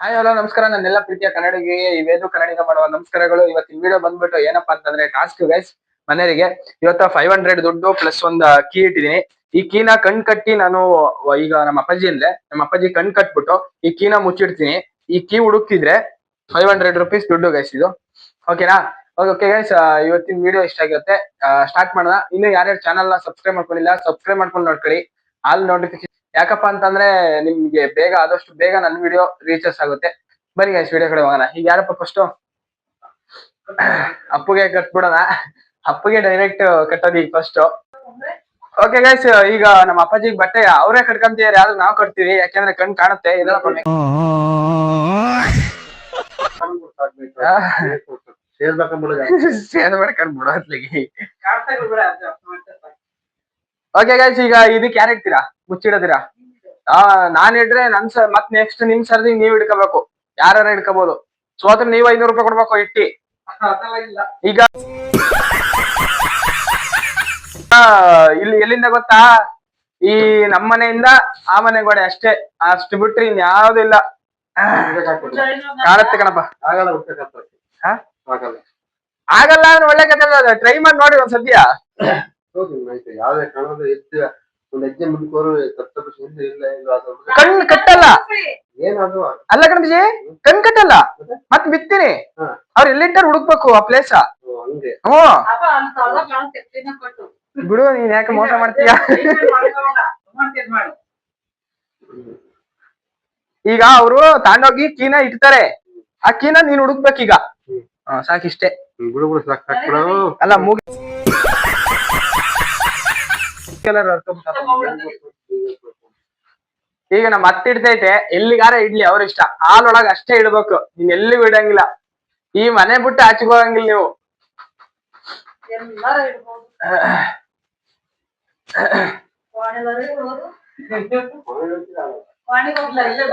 Hi hello ನಮಸ್ಕಾರ ನನ್ನೆಲ್ಲ ಪ್ರೀತಿಯ ಕನ್ನಡಿಗೆ ಇವೇದು ಕನ್ನಡಿಗ ಮಾಡುವ ನಮಸ್ಕಾರಗಳು. ಇವತ್ತಿನ ವಿಡಿಯೋ ಬಂದ್ಬಿಟ್ಟು ಏನಪ್ಪಾ ಅಂತಂದ್ರೆ ಟಾಸ್ಕ್ ಗೈಸ್. ಮನೆಯವರಿಗೆ ಇವತ್ತು 500 ದುಡ್ಡು ಪ್ಲಸ್ ಒಂದು ಕೀ ಇಟ್ಟಿದೀನಿ. ಈ ಕೀನ ಕಣ್ ಕಟ್ಟಿ ನಾನು ಈಗ ನಮ್ಮ ಅಪ್ಪಾಜಿ ಕಣ್ ಕಟ್ಬಿಟ್ಟು ಈ ಕೀನ ಮುಚ್ಚಿಡ್ತೀನಿ. ಈ ಕೀ ಹುಡುಕಿದ್ರೆ 500 ರುಪೀಸ್ ದುಡ್ಡು ಗೈಸ್ ಇದು. ಓಕೆನಾ? ಓಕೆ ಗೈಸ್, ಇವತ್ತಿನ ವಿಡಿಯೋ ಇಷ್ಟ ಆಗಿರುತ್ತೆ. ಸ್ಟಾರ್ಟ್ ಮಾಡೋಣ. ಇನ್ನು ಯಾರ್ಯಾರು ಚಾನಲ್ ನ ಸಬ್ಸ್ಕ್ರೈಬ್ ಮಾಡ್ಕೊಂಡಿಲ್ಲ ಸಬ್ಸ್ಕ್ರೈಬ್ ಮಾಡ್ಕೊಂಡು ನೋಡ್ಕೊಳ್ಳಿ. ಆಲ್ ನೋಟಿಫಿಕೇಶನ್ ಯಾಕಪ್ಪ ಅಂತಂದ್ರೆ ನಿಮ್ಗೆ ಬೇಗ ಆದಷ್ಟು ಬೇಗ ನನ್ನ ವಿಡಿಯೋ ರೀಚಸ್ ಆಗುತ್ತೆ. ಬನ್ನಿ ಗೈಸ್ ವಿಡಿಯೋ ಕಡೆ ಹೋಗೋಣ. ಈಗ ಯಾರಪ್ಪ ಫಸ್ಟ್ ಅಪ್ಪುಗೆ ಕಟ್ಬಿಡೋಣ. ಅಪ್ಪುಗೆ ಡೈರೆಕ್ಟ್ ಕಟ್ಟೋದು ಈಗ ಫಸ್ಟ್. ಓಕೆ ಗೈಸ್, ಈಗ ನಮ್ಮ ಅಪ್ಪಾಜಿಗೆ ಬಟ್ಟೆ ಅವರೇ ಕಟ್ಕೊಂತಿದಾರೆ, ಆದ್ರೂ ನಾವು ಕಟ್ತೀವಿ ಯಾಕಂದ್ರೆ ಕಣ್ ಕಾಣುತ್ತೆ. ಇದೆಲ್ಲ ಓಕೆ ಗೈಸ್, ಈಗ ಇದಕ್ಕೆ ಯಾರು ಇಡ್ತೀರಾ? ಮುಚ್ಚಿಡದಿರಾ? ನಾನ್ ಇಡ್ರೆ ಮತ್ ನೆಕ್ಸ್ಟ್ ನಿಮ್ ಸರ್ದಿ ನೀವ್ ಹಿಡ್ಕೋಬೇಕು. ಯಾರು ಹಿಡ್ಕೋಬಹುದು. ಸೋತ್ರ ನೀವು 500 ರೂಪಾಯಿ ಕೊಡ್ಬೇಕು ಇಟ್ಟಿ. ಈಗ ಇಲ್ಲಿ ಎಲ್ಲಿಂದ ಗೊತ್ತಾ? ಈ ನಮ್ಮ ಮನೆಯಿಂದ ಆ ಮನೆ ಗೋಡೆ ಅಷ್ಟೇ, ಅಷ್ಟು ಬಿಟ್ರಿ ಇನ್ ಯಾವ್ದು ಇಲ್ಲ. ಕಾಣುತ್ತೆ ಕಣಪ್ಪ. ಆಗಲ್ಲ ಅಂದ್ರೆ ಒಳ್ಳೆ ಕತೆ. ಟ್ರೈ ಮಾಡಿ ನೋಡಿ ಒಂದ್ ಸದ್ಯ. ಕಣ್ ಕಟ್ಟಲ್ಲ ಅಲ್ಲ ಕಣಜಿ, ಕಣ್ ಕಟ್ಟಲ್ಲ. ಮತ್ ಬಿತ್ತೀನಿ. ಅವ್ರು ಎಲ್ಲಿಂಟಾರ ಹುಡುಕ್ಬೇಕು ಆ ಪ್ಲೇಸ. ಬಿಡು, ನೀನ್ ಯಾಕೆ ಮೋಸ ಮಾಡ್ತೀಯ? ಈಗ ಅವರು ತಾಂಡೋಗಿ ಕೀನ ಇಡ್ತಾರೆ. ಆ ಕೀನ ನೀನ್ ಹುಡುಕ್ಬೇಕೀಗ. ಸಾಕಿಷ್ಟೇ. ಅಲ್ಲ ಈಗ ನಮ್ಮ ಅತ್ತೆ ಇಡ್ತೈತೆ, ಎಲ್ಲಿಗಾರ ಇಡ್ಲಿ ಅವ್ರ ಇಷ್ಟ. ಹಾಲೊಳಗ ಅಷ್ಟೇ ಇಡ್ಬೇಕು, ನೀನ್ ಎಲ್ಲಿಗೂ ಇಡಂಗಿಲ್ಲ. ಈ ಮನೆ ಬಿಟ್ಟು ಆಚೆಗೆ ಹೋಗಂಗಿಲ್ಲ ನೀವು.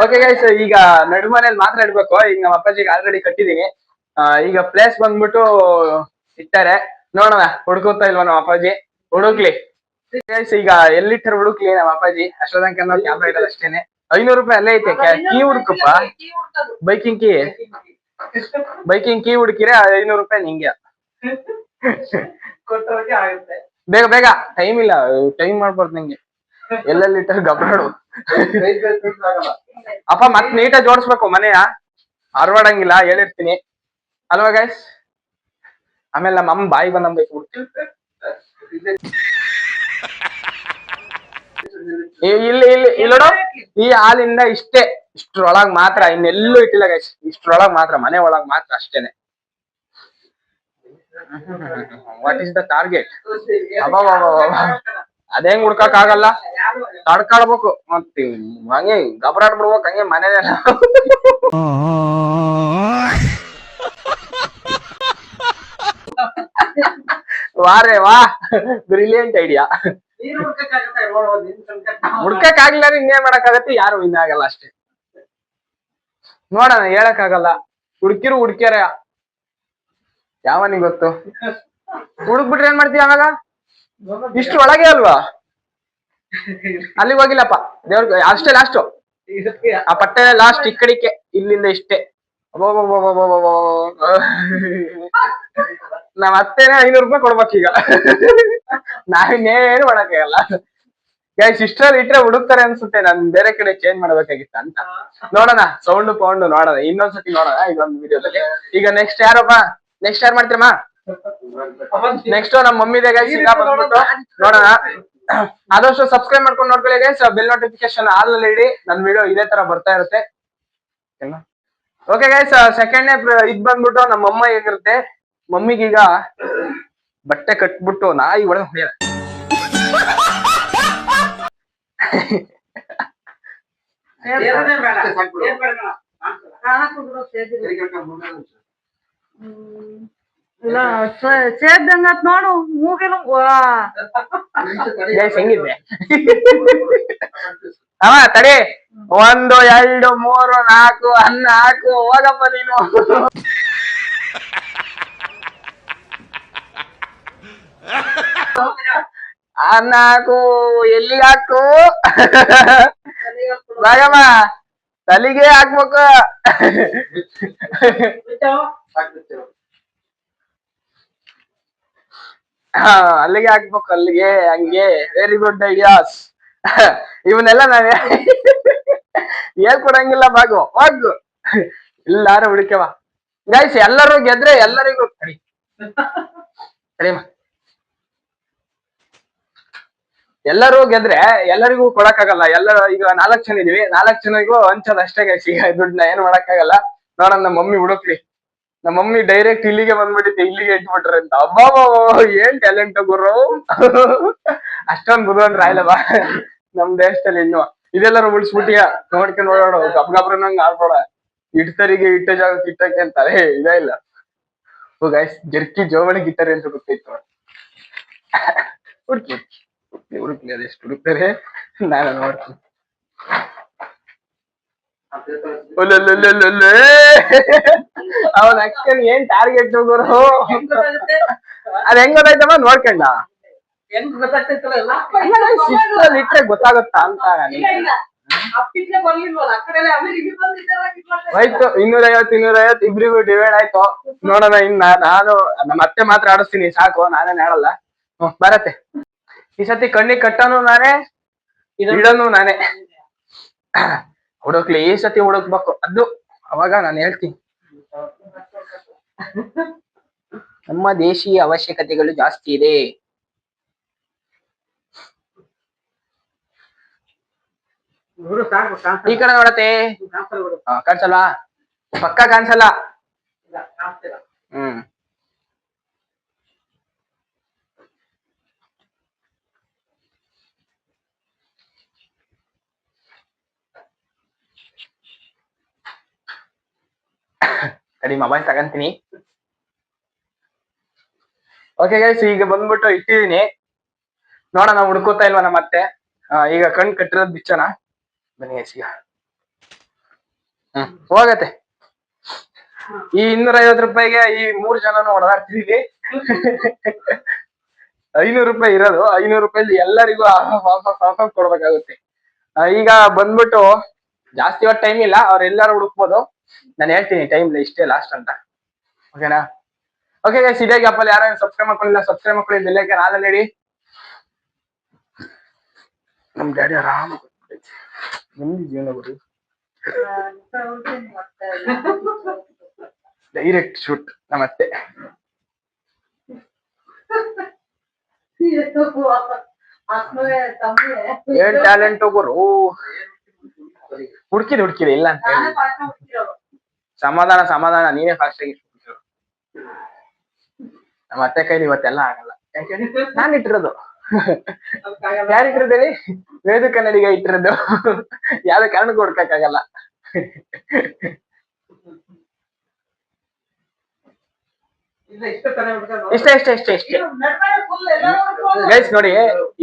ಓಕೆ ಗೈಸ್, ಈಗ ನಡುಮನೇಲಿ ಮಾತ್ರ ಇಡ್ಬೇಕು. ಈಗ ನಮ್ಮ ಅಪ್ಪಾಜಿಗೆ ಆಲ್ರೆಡಿ ಕಟ್ಟಿದೀನಿ. ಈಗ ಪ್ಲೇಸ್ ಬಂದ್ಬಿಟ್ಟು ಇಟ್ಟಾರೆ. ನೋಡೋಣ ಹುಡುಕುತ್ತಾ ಇಲ್ವಾ ನಮ್ಮ ಅಪ್ಪಾಜಿ. ಹುಡುಕ್ಲಿ ಗೈಸ್. ಈಗ ಎಲ್ಲಿಟ್ಟಾರ ಹುಡುಕ್ಲಿ ನಮ್ಮ ಅಪ್ಪಾಜಿ. ಅಷ್ಟೊಂದು ಕ್ಯಾಮ್ರಾ ಇಡೋದು ಅಷ್ಟೇನೆ. 500 ರೂಪಾಯಿ ಅಲ್ಲೇ ಐತೆ. ಕೀ ಹುಡುಕಪ್ಪ. ಬೈಕಿಂಗ್ ಕೀ ಹುಡುಕಿರೆ 500 ರೂಪಾಯಿ ನಿಂಗೆ. ಬೇಗ ಬೇಗ, ಟೈಮ್ ಇಲ್ಲ. ಟೈಮ್ ಮಾಡ್ಬಾರ್ದು ನಿಂಗೆ. ಎಲ್ಲೆಲ್ಲಿ ಇಟ್ಟಾರ ಗಬಾಡು. ಅಪ್ಪ ಮತ್ ನೀಟಾಗಿ ಜೋಡಿಸ್ಬೇಕು ಮನೆಯ. ಅರ್ವಾಡಂಗಿಲ್ಲ, ಹೇಳಿರ್ತೀನಿ ಅಲ್ವಾ ಗೈಸ್. ಆಮೇಲೆ ನಮ್ಮ ಅಮ್ಮ ಬಾಯಿ ಬಂದಂಬೇಕು. ಇಲ್ಲಿ ನೋಡು, ಈ ಹಾಲಿಂದ ಇಷ್ಟ್ರೊಳಗ್ ಮಾತ್ರ, ಇನ್ನೆಲ್ಲೂ ಇಟ್ಟಿಲ್ಲ ಗೈಸ್. ಇಷ್ಟ್ರೊಳಗ್ ಮಾತ್ರ, ಮನೆ ಒಳಗ್ ಮಾತ್ರ ಅಷ್ಟೇನೆ. What is the target? ಅದೇಂಗ್ ಹುಡ್ಕಕ್ ಆಗಲ್ಲ, ತಡ್ಕಾಡ್ಬೇಕು. ಮತ್ತೆ ಹಂಗೆ ಗಬರಾಡ್ಬಿಡ್ಬೇಕು ಹಂಗೆ ಮನೆಯಲ್ಲ. ವಾರೇ ವಾ, ಬ್ರಿಲಿಯಂಟ್ ಐಡಿಯಾ. ಹುಡ್ಕಕ್ ಆಗ್ಲಿಲ್ಲ ಇನ್ನೇನ್ ಮಾಡಕ್ ಯಾರು ಇನ್ನಾಗಲ್ಲ ಅಷ್ಟೇ. ನೋಡೋಣ, ಹೇಳಕ್ ಆಗಲ್ಲ. ಹುಡ್ಕ್ಯಾರ ಯಾವನಿಗೆ ಗೊತ್ತು. ಹುಡುಕ್ಬಿಟ್ರೆ ಏನ್ ಮಾಡ್ತೀವಿ ಆವಾಗ? ಇಷ್ಟು ಒಳಗೆ ಅಲ್ವಾ? ಅಲ್ಲಿಗೆ ಹೋಗಿಲ್ಲಪ್ಪ. ದೇವ್ರ ಅಷ್ಟೇ ಲಾಸ್ಟು. ಆ ಪಟ್ಟೆ ಲಾಸ್ಟ್ ಈ ಕಡಿಕೆ, ಇಲ್ಲಿಂದ ಇಷ್ಟೇ. ನಾವ್ ಅತ್ತೇನೆ 500 ರೂಪಾಯಿ ಕೊಡ್ಬೇಕೀಗ. ನಾವಿನ್ನೇನು ಮಾಡಕ್ಕಾಗಲ್ಲ ಗೈಸ್. ಇಷ್ಟರಲ್ಲಿ ಇಟ್ರೆ ಹುಡುಕ್ತಾರೆ ಅನ್ಸುತ್ತೆ. ನಾನ್ ಬೇರೆ ಕಡೆ ಚೇಂಜ್ ಮಾಡ್ಬೇಕಾಗಿತ್ತ ಅಂತ. ನೋಡೋಣ, ಸೌಂಡ್ ಪೌಂಡ್ ನೋಡೋಣ, ಇನ್ನೊಂದ್ಸತಿ ನೋಡೋಣ ಇದೊಂದು ವಿಡಿಯೋದಲ್ಲಿ. ಈಗ ನೆಕ್ಸ್ಟ್ ಯಾರಪ್ಪ? ನೆಕ್ಸ್ಟ್ ಯಾರು ಮಾಡ್ತೀರಮ್ಮ? ನೆಕ್ಸ್ಟ್ ನಮ್ಮ ಮಮ್ಮಿದೆ ಗೈಸ್. ಈಗ ಬಂದ್ಬಿಟ್ಟು ನೋಡೋಣ. ಆದಷ್ಟು ಸಬ್ಸ್ಕ್ರೈಬ್ ಮಾಡ್ಕೊಂಡು ನೋಡ್ಕೊಳ್ಳಿ ಗೈಸ್. ಬೆಲ್ ನೋಟಿಫಿಕೇಶನ್ ಆಲ್ ಅಲ್ಲಿ ಇಡಿ. ನನ್ ವಿಡಿಯೋ ಇದೇ ತರ ಬರ್ತಾ ಇರುತ್ತೆ. ಓಕೆ ಗೈಸ್, ಸೆಕೆಂಡ್ ಇದ್ ಬಂದ್ಬಿಟ್ಟು ನಮ್ಮ ಅಮ್ಮ ಹೇಗಿರುತ್ತೆ. ಮಮ್ಮಿಗೀಗ ಬಟ್ಟೆ ಕಟ್ಬಿಟ್ಟು ನಾಯಿ ಒಳಗೆ ಹೊಡೆಯ. ಸೇದ್ದಂಗತ್ ನೋಡು ಮೂಗಿನ ಹೆಂಗಿದ್ದೆ ಅವ ತಡಿ. 1 2 3 4 ಅನ್ನ ಹಾಕು ಹೋಗಪ್ಪ ನೀನು. ಅನ್ನ ಹಾಕು, ಎಲ್ಲಿ ಹಾಕು? ಭಾಗಮ್ಮ ತಲೆಗೆ ಹಾಕ್ಬೇಕು. ಹಾ ಅಲ್ಲಿಗೆ ಹಾಕ್ಬೇಕು, ಅಲ್ಲಿಗೆ ಹಂಗೆ. Very good ideas. ಇವನ್ನೆಲ್ಲ ನಾವೇ ಹೇಳ್ಕೊಡಂಗಿಲ್ಲ, ಬಾಗು ಹೋಗು ಇಲ್ಲಾರ ಹುಡುಕ್ಯವ. ಗೈಸ್ ಎಲ್ಲರೂ ಗೆದ್ರೆ ಎಲ್ಲರಿಗೂ ಸರಿಮಾ, ಎಲ್ಲರೂ ಗೆದ್ರೆ ಎಲ್ಲರಿಗೂ ಕೊಡಕ್ಕಾಗಲ್ಲ. ಎಲ್ಲರೂ ಈಗ 4 ಜನ ಇದೀವಿ, 4 ಜನರಿಗೂ ಹಂಚೋದ್ ಅಷ್ಟೇ ಗೈಸ್. ಈಗ ದುಡ್ಡನ್ನ ಏನು ಮಾಡಕ್ಕಾಗಲ್ಲ. ನೋಡೋಣ ನಮ್ಮ ಮಮ್ಮಿ ಹುಡುಕ್ಲಿ. ನಮ್ಮ ಮಮ್ಮಿ ಡೈರೆಕ್ಟ್ ಇಲ್ಲಿಗೆ ಬಂದ್ಬಿಟ್ಟಿದ್ದೆ, ಇಲ್ಲಿಗೆ ಇಟ್ಬಿಟ್ರೆ ಅಂತ. ಅಬ್ಬಾ ಏನ್ ಟ್ಯಾಲೆಂಟ್ ಗುರು. ಅಷ್ಟೊಂದ್ ಬುದ್ಧವಂತ್ರ ಆಯ್ಲವಾ ನಮ್ ದೇಶದಲ್ಲಿ. ಇನ್ನು ಇದೆಲ್ಲಾರು ಉಳಿಸ್ಬಿಟ್ಟಿಯ ನೋಡ್ಕೊಂಡು ಓಡಾಡೋ ಗಬ್ಗಬ್ರನಂಗ್ ಆಡ್ಬೇಡ. ಇಡ್ತರಿಗೆ ಇಟ್ಟ ಜಾಗಕ್ಕೆ ಇಟ್ಟಕ್ಕೆ ಅಂತಾರೆ, ಇದೇ ಇಲ್ಲ. ಓ ಗೈಸ್, ಜರ್ಕಿ ಜೋಬಳಿಗೆ ಇಟ್ಟಾರೆ ಅಂತ ಗೊತ್ತಿತ್ತು. ಹುಡುಕಿ ಹುಡುಕ್ಲಿ, ಅದೆಷ್ಟು ಹುಡುಕ್ತಾರೆ ನಾನು ನೋಡ್ತೀನಿ. ಅವನ ಅಕ್ಕನ್ ಏನ್ ಟಾರ್ಗೆಟ್ ಹೋಗೋರು, ಅದ್ ಹೆಂಗ್ ಗೊತ್ತಾಯ್ತಮ್ಮ ನೋಡ್ಕೊಂಡ ಇಟ್ರೆ ಗೊತ್ತಾಗುತ್ತಾ ಅಂತ. ಆಯ್ತು 250 ಇಬ್ರಿಗೂ ಡಿವೈಡ್ ಆಯ್ತು. ನೋಡೋಣ. ಇನ್ನ ನಾನು ನಮ್ಮ ಅತ್ತೆ ಮಾತ್ರ ಆಡಿಸ್ತೀನಿ, ಸಾಕು, ನಾನೇನ್ ಆಡಲ್ಲ. ಬರತ್ತೆ ಈ ಸತಿ. ಕಣ್ಣಿಗೆ ಕಟ್ಟನು ನಾನೇ, ಇಡನು ನಾನೇ. ಹುಡುಕ್ಲಿ, ಈ ಸತಿ ಹುಡುಕ್ಬೇಕು ಅದು, ಅವಾಗ ನಾನು ಹೇಳ್ತೀನಿ. ನಮ್ಮ ದೇಶೀಯ ಅವಶ್ಯಕತೆಗಳು ಜಾಸ್ತಿ ಇದೆ. ಈ ಕಡೆ ನೋಡತ್ತೆ. ಕಾಣಿಸಲ್ವಾ? ಪಕ್ಕ ಕಾಣಿಸಲ್ಲ. ಹ್ಮ್ ಸರಿ, ಮೊಬೈಲ್ ತಗಂತೀನಿ. ಓಕೆ ಗೈಸ್, ಈಗ ಬಂದ್ಬಿಟ್ಟು ಇಟ್ಟಿದೀನಿ. ನೋಡೋಣ ಹುಡ್ಕೋತಾ ಇಲ್ವಾ ನಮ್ಮ ಅತ್ತೆ. ಈಗ ಕಣ್ ಕಟ್ಟಿರೋದ್ ಬಿಚ್ಚೋಣ ಬನ್ನಿ ಗೈಸ್. ಈಗ ಹೋಗತ್ತೆ. ಈ 250 ರೂಪಾಯಿಗೆ ಈ 3 ಜನನು ಹೊಡೆದಾಡ್ತಿದೀವಿ. 500 ರೂಪಾಯಿ ಇರೋದು. 500 ರೂಪಾಯಿ ಎಲ್ಲರಿಗೂ ಹಾಫ್ ಕೊಡ್ಬೇಕಾಗುತ್ತೆ. ಈಗ ಬಂದ್ಬಿಟ್ಟು ಜಾಸ್ತಿ ಹೊತ್ತು ಟೈಮ್ ಇಲ್ಲ, ಅವ್ರೆಲ್ಲಾರು ಹುಡುಕ್ಬೋದು. ನಾನು ಹೇಳ್ತೀನಿ ಟೈಮ್ ಇಷ್ಟೇ ಲಾಸ್ಟ್ ಅಂತ, ಓಕೆನಾ? ಓಕೆ ಗೈಸ್, ಇದೇ ಗ್ಯಾಪಲ್ಲಿ ಯಾರು ಸಬ್ಸ್ಕ್ರೈಬ್ ಮಾಡ್ಕೊಂಡಿಲ್ಲ ಸಬ್ಸ್ಕ್ರೈಬ್ ಮಾಡ್ಕೊಳ್ಳಿ, ಬೆಲ್ಲೈಕನ್ ನಾಳೆ ನೀಡಿ. ನಮ್ ಡ್ಯಾಡಿ ಆರಾಮ ನಿಮ್ದು ಜೀವನ ಬರೀ ಡೈರೆಕ್ಟ್ ಶೂಟ್ ನಮ್ಮತ್ತೆ. ಏನ್ ಟ್ಯಾಲೆಂಟ್ ಹೋಗೋರು. ಹುಡ್ಕಿದೆ ಇಲ್ಲ ಅಂತ ಹೇಳಿ. ಸಮಾಧಾನ, ನೀನೇ ಫಾಸ್ಟ್ ಆಗಿ. ನಮ್ಮ ಅತ್ತೆ ಕೈಲಿ ಇವತ್ತೆಲ್ಲ ಆಗಲ್ಲ. ಯಾಕೆ ನಾನ್ ಇಟ್ಟಿರೋದು. ಯಾರು ಇಟ್ಟಿರೋದು ಹೇಳಿ? ವೇದ ಕನ್ನಡಿಗ ಇಟ್ಟಿರೋದು. ಯಾವ್ದೇ ಕಾರಣಕ್ಕೂ ಹುಡ್ಕಕ್ಕಾಗಲ್ಲ. ಇಷ್ಟೇ ಗೈಸ್. ನೋಡಿ,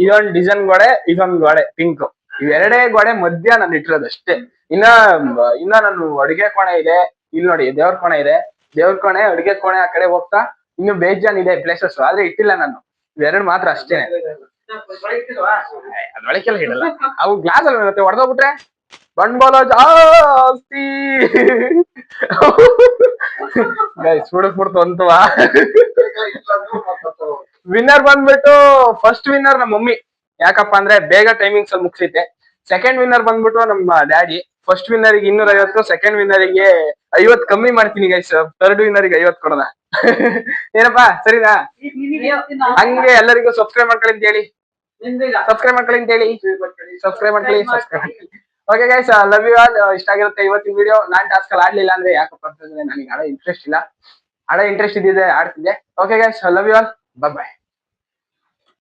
ಇದೊಂದ್ ಡಿಸೈನ್ ಗೋಡೆ, ಇದೊಂದ್ ಗೋಡೆ ಪಿಂಕ್. ಇವೆರಡೇ ಗೋಡೆ ಮಧ್ಯ ನಾನು ಇಟ್ಟಿರೋದು ಅಷ್ಟೇ. ಇನ್ನ ನಾನು ಅಡುಗೆ ಕೋಣೆ ಇದೆ, ಇಲ್ಲಿ ನೋಡಿ ದೇವ್ರ ಕೋಣೆ ಇದೆ. ದೇವ್ರ ಕೋಣೆ, ಅಡುಗೆ ಕೋಣೆ ಆ ಕಡೆ ಹೋಗ್ತಾ ಇನ್ನು ಬೇಜಾನ್ ಇದೆ ಪ್ಲೇಸಸ್, ಆದ್ರೆ ಇಟ್ಟಿಲ್ಲ ನಾನು. ಇವೆರಡು ಮಾತ್ರ ಅಷ್ಟೇನೆ. ಅದ್ರೊಳಗೆಲ್ಲ ಇಡಲ್ಲ, ಅವು ಗ್ಲಾಸ್ ಅಲ್ಲಿ ಇರುತ್ತೆ. ಹೊಡೆದೋಗ್ಬಿಟ್ರೆ ಬಂಡ್ಬೋಲ ಜಾಸ್ತಿ. ಗೈಸ್ ಹುಡುಕ್ಬಿಡ್ತು ಅಂತವಾ. ವಿನ್ನರ್ ಬಂದ್ಬಿಟ್ಟು ಫಸ್ಟ್ ವಿನ್ನರ್ ನಮ್ಮ ಮಮ್ಮಿ. ಯಾಕಪ್ಪ ಅಂದ್ರೆ ಬೇಗ ಟೈಮಿಂಗ್ಸ್ ಅಲ್ಲಿ ಮುಗಿಸೈತೆ. ಸೆಕೆಂಡ್ ವಿನ್ನರ್ ಬಂದ್ಬಿಟ್ಟು ನಮ್ಮ ಡ್ಯಾಡಿ. ಫಸ್ಟ್ ವಿನ್ನರಿಗೆ 250, ಸೆಕೆಂಡ್ ವಿನ್ನರಿಗೆ 50 ಕಮ್ಮಿ ಮಾಡ್ತೀನಿ ಗೈಸ್. ಥರ್ಡ್ ವಿನ್ನರಿಗೆ 50 ಕೊಡೋಣ. ಏನಪ್ಪಾ ಸರಿನಾ? ಹಂಗೆ ಎಲ್ಲರಿಗೂ ಸಬ್ಸ್ಕ್ರೈಬ್ ಮಾಡ್ಕೊಳ್ಳಿ ಅಂತ ಹೇಳಿ. ಸಬ್ಸ್ಕ್ರೈಬ್ ಮಾಡ್ಕೊಳ್ಳಿ. Okay guys, love you all. ಇಷ್ಟ ಆಗಿರುತ್ತೆ ಇವತ್ತಿನ ವಿಡಿಯೋ. ನಾನ್ ಟಾಸ್ಕ್ ಅಲ್ಲಿ ಆಡ್ಲಿಲ್ಲ ಅಂದ್ರೆ ಯಾಕಪ್ಪ ಅಂತಂದ್ರೆ ನನಗೆ ಆಡೋ ಇಂಟ್ರೆಸ್ಟ್ ಇಲ್ಲ. ಆಡೋ ಇಂಟ್ರೆಸ್ಟ್ ಇದ್ದಿದ್ರೆ ಆಡ್ತಿದ್ದೆ. Okay guys, love you all. Bye.